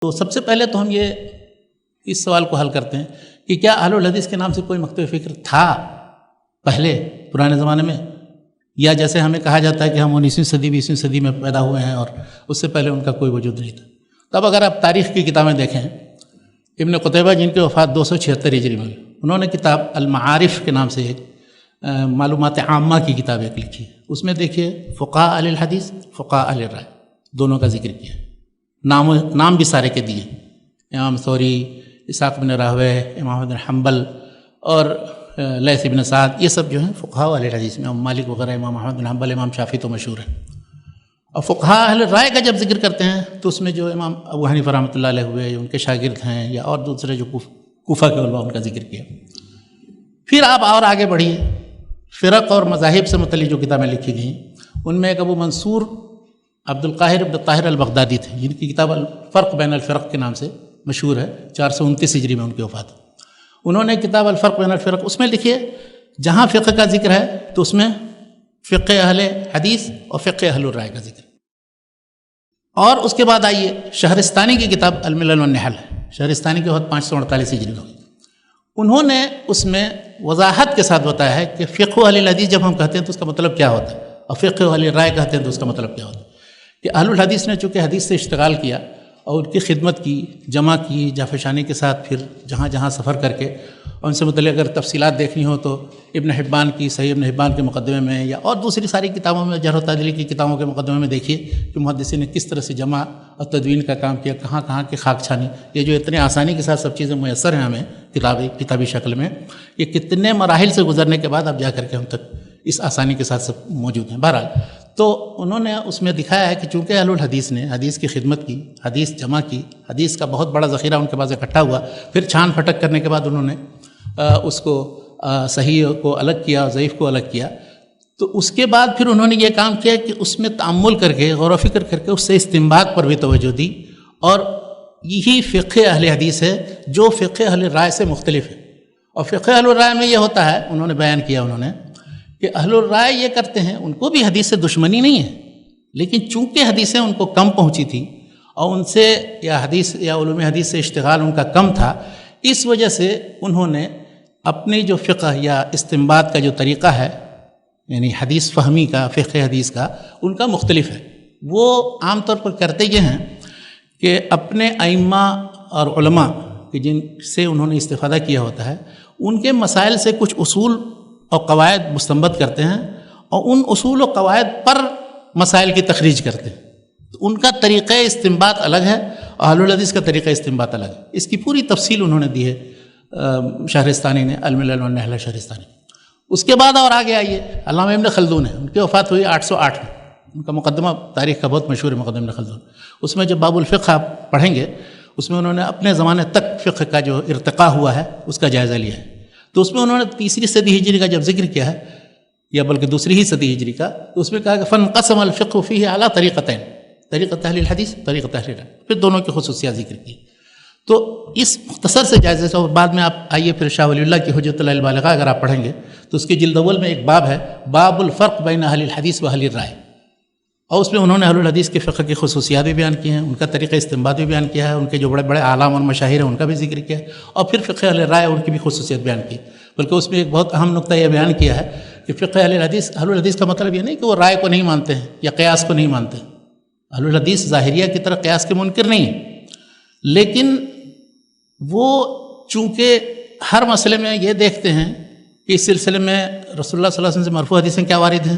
تو سب سے پہلے تو ہم اس سوال کو حل کرتے ہیں کہ کیا اہل الحدیث کے نام سے کوئی مکتب فکر تھا پہلے پرانے زمانے میں، یا جیسے ہمیں کہا جاتا ہے کہ ہم 19ویں صدی 20ویں صدی میں پیدا ہوئے ہیں اور اس سے پہلے ان کا کوئی وجود نہیں تھا؟ تب اگر آپ تاریخ کی کتابیں دیکھیں، ابن قتیبہ جن کی وفات 276 ہجری میں، انہوں نے کتاب المعارف کے نام سے ایک معلومات عامہ کی کتاب ایک لکھی ہے. اس میں دیکھیے فقہاء اہل الحدیث، فقہاء اہل الرائے دونوں کا ذکر کیا، نام بھی سارے کے دیے، امام ثوری، اسحاق بن راہویہ، امام بن حنبل اور لیث بن سعد، یہ سب جو ہیں فقہاء اہل الحدیث میں، امام مالک وغیرہ، امام احمد بن حنبل، امام شافعی تو مشہور ہیں. اور فقہاء اہل رائے کا جب ذکر کرتے ہیں تو اس میں جو امام ابو حنیفہ رحمۃ اللہ علیہ ہوئے، ان کے شاگرد ہیں، یا اور دوسرے جو کوفہ کے علماء، ان کا ذکر کیا. پھر آپ اور آگے بڑھیے، فرق اور مذاہب سے متعلق جو کتابیں لکھی گئیں، ان میں ایک ابو منصور عبد القاہر بن طاہر البغدادی تھے، جن کی کتاب الفرق بین الفرق کے نام سے مشہور ہے، 429 ہجری میں ان کی وفات. انہوں نے کتاب الفرق بین الفرق، اس میں لکھیے جہاں فقہ کا ذکر ہے تو اس میں فقہ اہل حدیث اور فقہ اہل الرائے کا ذکر. اور اس کے بعد آئیے شہرستانی کی کتاب الملل والنحل ہے، شہرستانی کے وقت 548 ہجری میں. انہوں نے اس میں وضاحت کے ساتھ بتایا ہے کہ فقہ اہل الحدیث جب ہم کہتے ہیں تو اس کا مطلب کیا ہوتا ہے، اور فقہ اہل الرائے کہتے ہیں تو اس کا مطلب کیا ہوتا ہے. کہ اہل الحدیث نے چونکہ حدیث سے اشتغال کیا اور ان کی خدمت کی، جمع کی، جافشانی کے ساتھ، پھر جہاں جہاں سفر کر کے، اور ان سے متعلق اگر تفصیلات دیکھنی ہو تو ابن حبان کی صحیح ابن حبان کے مقدمے میں، یا اور دوسری ساری کتابوں میں، جرح و تعدیل کی کتابوں کے مقدمے میں دیکھیے کہ محدثین نے کس طرح سے جمع اور تدوین کا کام کیا، کہاں کہاں کی خاک چھانی. یہ جو اتنے آسانی کے ساتھ سب چیزیں میسر ہیں ہمیں کتابی شکل میں، یہ کتنے مراحل سے گزرنے کے بعد اب جا کر کے ہم تک اس آسانی کے ساتھ سب موجود ہیں. بہرحال تو انہوں نے اس میں دکھایا ہے کہ چونکہ اہل الحدیث نے حدیث کی خدمت کی، حدیث جمع کی، حدیث کا بہت بڑا ذخیرہ ان کے پاس اکٹھا ہوا، پھر چھان پھٹک کرنے کے بعد انہوں نے اس کو صحیح کو الگ کیا، ضعیف کو الگ کیا. تو اس کے بعد پھر انہوں نے یہ کام کیا کہ اس میں تأمل کر کے، غور و فکر کر کے، اس سے استنباط پر بھی توجہ دی، اور یہی فقہ اہل حدیث ہے جو فقہ اہل رائے سے مختلف ہے. اور فقہ اہل رائے میں یہ ہوتا ہے، انہوں نے بیان کیا کہ اہل الرائے یہ کرتے ہیں، ان کو بھی حدیث سے دشمنی نہیں ہے، لیکن چونکہ حدیثیں ان کو کم پہنچی تھی اور ان سے یا حدیث یا علوم حدیث سے اشتغال ان کا کم تھا، اس وجہ سے انہوں نے اپنی جو فقہ یا استنباط کا جو طریقہ ہے، یعنی حدیث فہمی کا، فقہ حدیث کا، ان کا مختلف ہے. وہ عام طور پر کرتے یہ ہیں کہ اپنے ائمہ اور علماء کہ جن سے انہوں نے استفادہ کیا ہوتا ہے، ان کے مسائل سے کچھ اصول اور قواعد مستنبط کرتے ہیں، اور ان اصول و قواعد پر مسائل کی تخریج کرتے ہیں. تو ان کا طریقہ استنباط الگ ہے اور اہل الحدیث کا طریقہ استنباط الگ ہے. اس کی پوری تفصیل انہوں نے دی ہے شہرستانی نے، الملل والنحل شہرستانی. اس کے بعد اور آگے آئیے، علامہ ابن خلدون ہے، ان کی وفات ہوئی 808 میں. ان کا مقدمہ تاریخ کا بہت مشہور ہے، مقدمہ ابن خلدون. اس میں جب باب الفقہ آپ پڑھیں گے، اس میں انہوں نے اپنے زمانے تک فقہ کا جو ارتقاء ہوا ہے اس کا جائزہ لیا ہے. تو اس میں انہوں نے 3 صدی ہجری کا جب ذکر کیا ہے، یا بلکہ 2 صدی ہجری کا، تو اس میں کہا کہ فانقسم الفقہ فیہ علی طریقتین، طریقۃ اہل الحدیث، طریقۃ اہل الرائے، پھر دونوں کی خصوصیات ذکر کی. تو اس مختصر سے جائزے سے، اور بعد میں آپ آئیے پھر شاہ ولی اللہ کی حجۃ اللہ البالغہ اگر آپ پڑھیں گے تو اس کی جلد اول میں ایک باب ہے، باب الفرق بین اہل الحدیث و اہل الرائے، اور اس میں انہوں نے اہل الحدیث کے فقہ کی خصوصیات بھی بیان کی ہیں، ان کا طریقہ استنباط بھی بیان کیا ہے، ان کے جو بڑے بڑے اعلام اور مشاہیر ہیں ان کا بھی ذکر کیا ہے، اور پھر فقہ اہل رائے ان کی بھی خصوصیت بیان کی. بلکہ اس میں ایک بہت اہم نقطہ یہ بیان کیا ہے کہ فقہ اہل الحدیث کا مطلب یہ نہیں کہ وہ رائے کو نہیں مانتے ہیں یا قیاس کو نہیں مانتے ہیں. اہل الحدیث ظاہریہ کی طرح قیاس کے منکر نہیں ہیں، لیکن وہ چونکہ ہر مسئلے میں یہ دیکھتے ہیں کہ اس سلسلے میں رسول اللہ صلی اللہ علیہ وسلم سے مرفوع حدیثیں کیا وارد ہیں،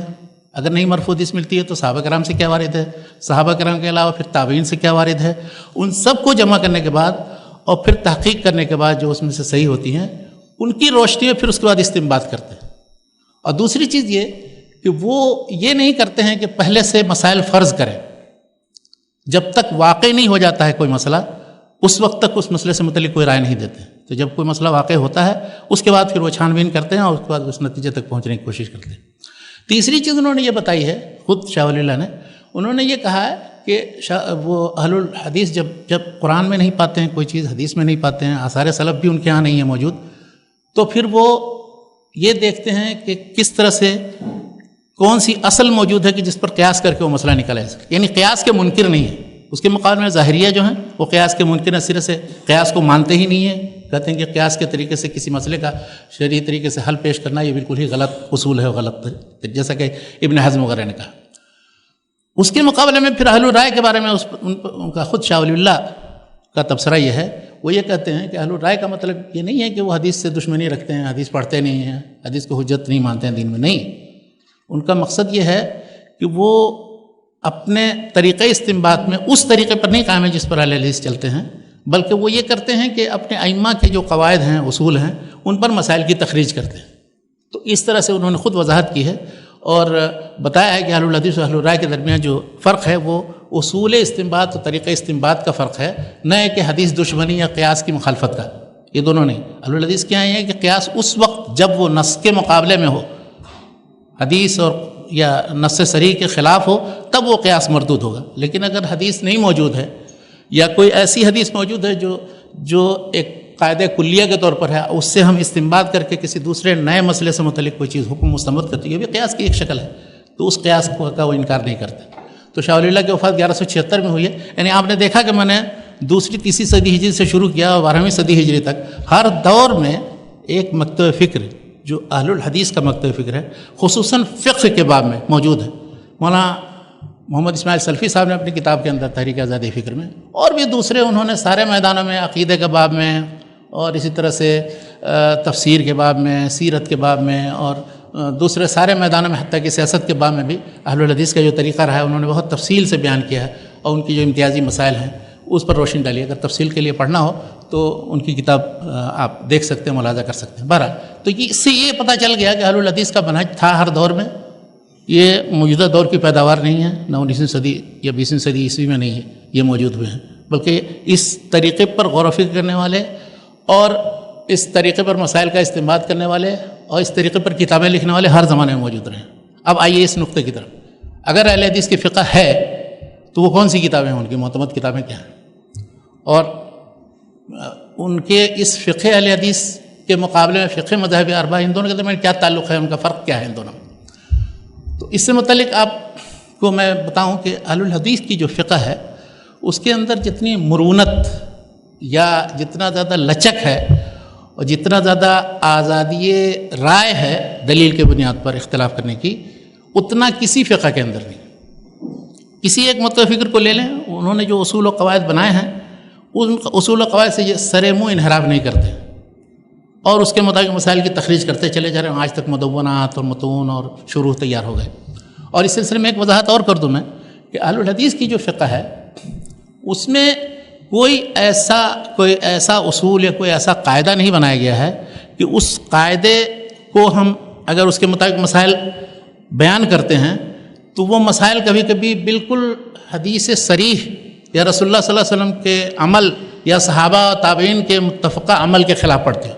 اگر نہیں مرفوع حدیث ملتی ہے تو صحابہ کرام سے کیا وارد ہے، صحابہ کرام کے علاوہ پھر تابعین سے کیا وارد ہے، ان سب کو جمع کرنے کے بعد اور پھر تحقیق کرنے کے بعد جو اس میں سے صحیح ہوتی ہیں ان کی روشنی میں پھر اس کے بعد استنباط کرتے ہیں. اور دوسری چیز یہ کہ وہ یہ نہیں کرتے ہیں کہ پہلے سے مسائل فرض کریں، جب تک واقع نہیں ہو جاتا ہے کوئی مسئلہ اس وقت تک اس مسئلے سے متعلق کوئی رائے نہیں دیتے. تو جب کوئی مسئلہ واقع ہوتا ہے اس کے بعد پھر وہ چھان بین کرتے ہیں اور اس کے بعد اس نتیجے تک پہنچنے کی کوشش کرتے ہیں. تیسری چیز انہوں نے یہ بتائی ہے، خود شاہ ولی اللہ نے، انہوں نے یہ کہا ہے کہ وہ اہل الحدیث جب قرآن میں نہیں پاتے ہیں کوئی چیز، حدیث میں نہیں پاتے ہیں، آثار سلف بھی ان کے ہاں نہیں ہے موجود، تو پھر وہ یہ دیکھتے ہیں کہ کس طرح سے کون سی اصل موجود ہے کہ جس پر قیاس کر کے وہ مسئلہ نکالا جا سکے. یعنی قیاس کے منکر نہیں ہے، اس کے مقابلے میں ظاہریہ جو ہیں وہ قیاس کے ممکنہ سرے سے قیاس کو مانتے ہی نہیں ہیں، کہتے ہیں کہ قیاس کے طریقے سے کسی مسئلے کا شرعی طریقے سے حل پیش کرنا یہ بالکل ہی غلط اصول ہے، غلط، جیسا کہ ابن حزم وغیرہ نے کہا۔ اس کے مقابلے میں پھر اہل الرائے کے بارے میں ان کا خود شاہ ولی اللہ کا تبصرہ یہ ہے، وہ یہ کہتے ہیں کہ اہل الرائے کا مطلب یہ نہیں ہے کہ وہ حدیث سے دشمنی رکھتے ہیں، حدیث پڑھتے نہیں ہیں، حدیث کو حجت نہیں مانتے ہیں دین میں، نہیں، ان کا مقصد یہ ہے کہ وہ اپنے طریقۂ استنباط میں اس طریقے پر نہیں قائم ہے جس پر اہل حدیث چلتے ہیں، بلکہ وہ یہ کرتے ہیں کہ اپنے ائمہ کے جو قواعد ہیں، اصول ہیں، ان پر مسائل کی تخریج کرتے ہیں۔ تو اس طرح سے انہوں نے خود وضاحت کی ہے اور بتایا ہے کہ اہل الحدیث و اہل الرائے کے درمیان جو فرق ہے وہ اصول استنباط اور طریقۂ استنباط کا فرق ہے، نہ ہے کہ حدیث دشمنی یا قیاس کی مخالفت کا، یہ دونوں نہیں۔ اہل الحدیث کیا ہے کہ قیاس اس وقت جب وہ نص کے مقابلے میں ہو، حدیث اور یا نص صریح کے خلاف ہو، تب وہ قیاس مردود ہوگا، لیکن اگر حدیث نہیں موجود ہے یا کوئی ایسی حدیث موجود ہے جو ایک قاعدہ کلیہ کے طور پر ہے، اس سے ہم استنباط کر کے کسی دوسرے نئے مسئلے سے متعلق کوئی چیز حکم مستمد کرتی ہے، یہ بھی قیاس کی ایک شکل ہے، تو اس قیاس کا وہ انکار نہیں کرتے۔ تو شاہ ولی اللہ کی وفات 1176 میں ہوئی ہے، یعنی آپ نے دیکھا کہ میں نے دوسری تیسری صدی ہجری سے شروع کیا اور 12ویں صدی ہجری تک ہر دور میں ایک مکتب فکر جو اہل الحدیث کا مکتب فکر ہے، خصوصاً فقہ کے باب میں موجود ہے۔ مولانا محمد اسماعیل سلفی صاحب نے اپنی کتاب کے اندر تحریک آزادی فکر میں، اور بھی دوسرے انہوں نے سارے میدانوں میں، عقیدے کے باب میں اور اسی طرح سے تفسیر کے باب میں، سیرت کے باب میں اور دوسرے سارے میدانوں میں، حتیٰ کہ سیاست کے باب میں بھی اہل الحدیث کا جو طریقہ رہا ہے انہوں نے بہت تفصیل سے بیان کیا ہے، اور ان کی جو امتیازی مسائل ہیں اس پر روشنی ڈالی۔ اگر تفصیل کے لیے پڑھنا ہو تو ان کی کتاب آپ دیکھ سکتے ہیں، ملاحظہ کر سکتے ہیں۔ بہرحال تو اس سے یہ پتہ چل گیا کہ اہل الحدیث کا منہج تھا ہر دور میں، یہ موجودہ دور کی پیداوار نہیں ہے، نہ 19ویں صدی یا 20ویں صدی عیسوی میں نہیں ہے یہ موجود ہوئے ہیں، بلکہ اس طریقے پر غور و فکر کرنے والے اور اس طریقے پر مسائل کا استنباط کرنے والے اور اس طریقے پر کتابیں لکھنے والے ہر زمانے میں موجود رہے ہیں۔ اب آئیے اس نقطے کی طرف، اگر اہل حدیث کی فقہ ہے تو وہ کون سی کتابیں ہیں، ان کی معتمد کتابیں کیا ہیں، اور ان کے اس فقہ اہل حدیث کے مقابلے میں فقہ مذاہب اربعہ ان دونوں کے درمیان کیا تعلق ہے، ان کا فرق کیا ہے ان دونوں میں۔ تو اس سے متعلق آپ کو میں بتاؤں کہ اہل الحدیث کی جو فقہ ہے اس کے اندر جتنی مرونت یا جتنا زیادہ لچک ہے اور جتنا زیادہ آزادی رائے ہے دلیل کے بنیاد پر اختلاف کرنے کی، اتنا کسی فقہ کے اندر نہیں۔ کسی ایک مکتب فکر کو لے لیں، انہوں نے جو اصول و قواعد بنائے ہیں ان اصول و قواعد سے یہ سر منہ انحراف نہیں کرتے اور اس کے مطابق مسائل کی تخریج کرتے چلے جا رہے ہیں۔ آج تک مدونات اور متون اور شروح تیار ہو گئے۔ اور اس سلسلے میں ایک وضاحت اور کر دوں میں کہ اہل الحدیث کی جو فقہ ہے اس میں کوئی ایسا اصول یا کوئی ایسا قاعدہ نہیں بنایا گیا ہے کہ اس قاعدے کو ہم اگر اس کے مطابق مسائل بیان کرتے ہیں تو وہ مسائل کبھی کبھی بالکل حدیث صریح یا رسول اللہ صلی اللہ علیہ وسلم کے عمل یا صحابہ و تابعین کے متفقہ عمل کے خلاف پڑتے ہیں،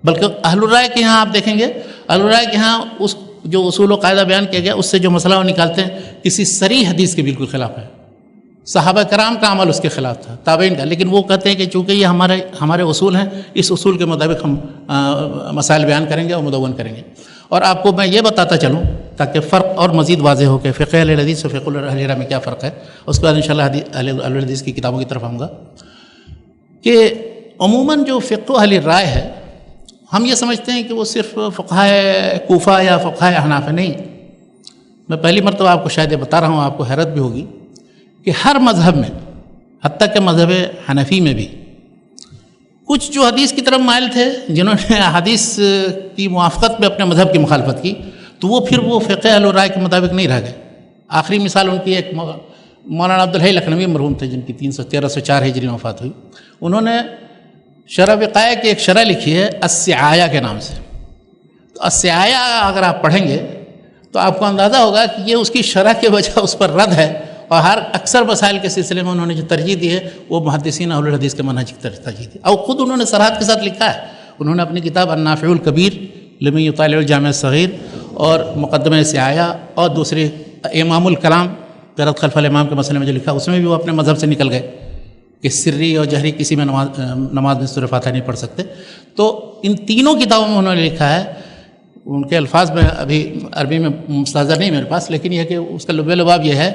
بلکہ اہل الرائے کے یہاں آپ دیکھیں گے، اہل الرائے کے یہاں اس جو اصول و قاعدہ بیان کیا گیا اس سے جو مسئلہ وہ نکالتے ہیں کسی صریح حدیث کے بالکل خلاف ہے۔ صحابہ کرام کا عمل اس کے خلاف تھا، تابعین کا، لیکن وہ کہتے ہیں کہ چونکہ یہ ہمارے اصول ہیں، اس اصول کے مطابق ہم مسائل بیان کریں گے اور مدون کریں گے۔ اور آپ کو میں یہ بتاتا چلوں تاکہ فرق اور مزید واضح ہو کہ فقہ اہل حدیث اور فقہ اہل الرائے میں کیا فرق ہے، اس کے بعد انشاءاللہ اہل الحدیث کی کتابوں کی طرف آؤں گا کہ عموماً جو فقہ اہل الرائے ہے ہم یہ سمجھتے ہیں کہ وہ صرف فقہاء کوفہ یا فقہاء احناف ہے، نہیں۔ میں پہلی مرتبہ آپ کو شاید یہ بتا رہا ہوں، آپ کو حیرت بھی ہوگی کہ ہر مذہب میں، حتیٰ کہ مذہب حنفی میں بھی کچھ جو حدیث کی طرف مائل تھے، جنہوں نے حدیث کی موافقت میں اپنے مذہب کی مخالفت کی، تو وہ پھر وہ فقہ اہل الرائے کے مطابق نہیں رہ گئے۔ آخری مثال ان کی ایک مولانا عبدالحی لکھنوی مرحوم تھے جن کی 1304 ہجری میں وفات ہوئی۔ انہوں نے شرح وقایہ کی ایک شرح لکھی ہے السعایہ کے نام سے۔ تو السعایہ اگر آپ پڑھیں گے تو آپ کو اندازہ ہوگا کہ یہ اس کی شرح کے وجہ اس پر رد ہے، اور ہر اکثر مسائل کے سلسلے میں انہوں نے جو ترجیح دی ہے وہ محدثین اہل الحدیث کے منہج کی ترجیح دی، اور خود انہوں نے صراحت کے ساتھ لکھا ہے۔ انہوں نے اپنی کتاب النافع الکبیر لمن یطالع الجامع الصغیر اور مقدمہ سعایہ اور دوسری امام الکلام قرأت خلف الامام کے مسئلے میں جو لکھا، اس میں بھی وہ اپنے مذہب سے نکل گئے کہ سری اور جہری کسی میں نماز میں سورہ فاتحہ نہیں پڑھ سکتے۔ تو ان تینوں کتابوں میں انہوں نے لکھا ہے، ان کے الفاظ میں ابھی عربی میں مستحضر نہیں میرے پاس، لیکن یہ کہ اس کا لب لباب یہ ہے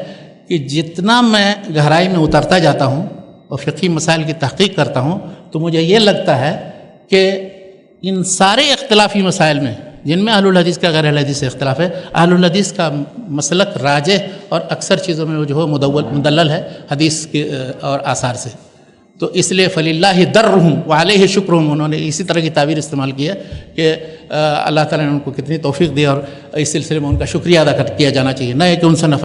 کہ جتنا میں گہرائی میں اترتا جاتا ہوں اور فقہی مسائل کی تحقیق کرتا ہوں تو مجھے یہ لگتا ہے کہ ان سارے اختلافی مسائل میں جن میں اہل الحدیث کا غیر اہل حدیث سے اختلاف ہے، اہل الحدیث کا مسلک راجح اور اکثر چیزوں میں جو ہے مدلل ہے حدیث کے اور آثار سے. تو اس لیے فللہ درہم وعلیہ شکرہم، انہوں نے اسی طرح کی تعبیر استعمال کی ہے کہ اللہ تعالیٰ نے ان کو کتنی توفیق دی اور اس سلسلے میں ان کا شکریہ ادا کیا جانا چاہیے، نہ کہ ان سے نفرت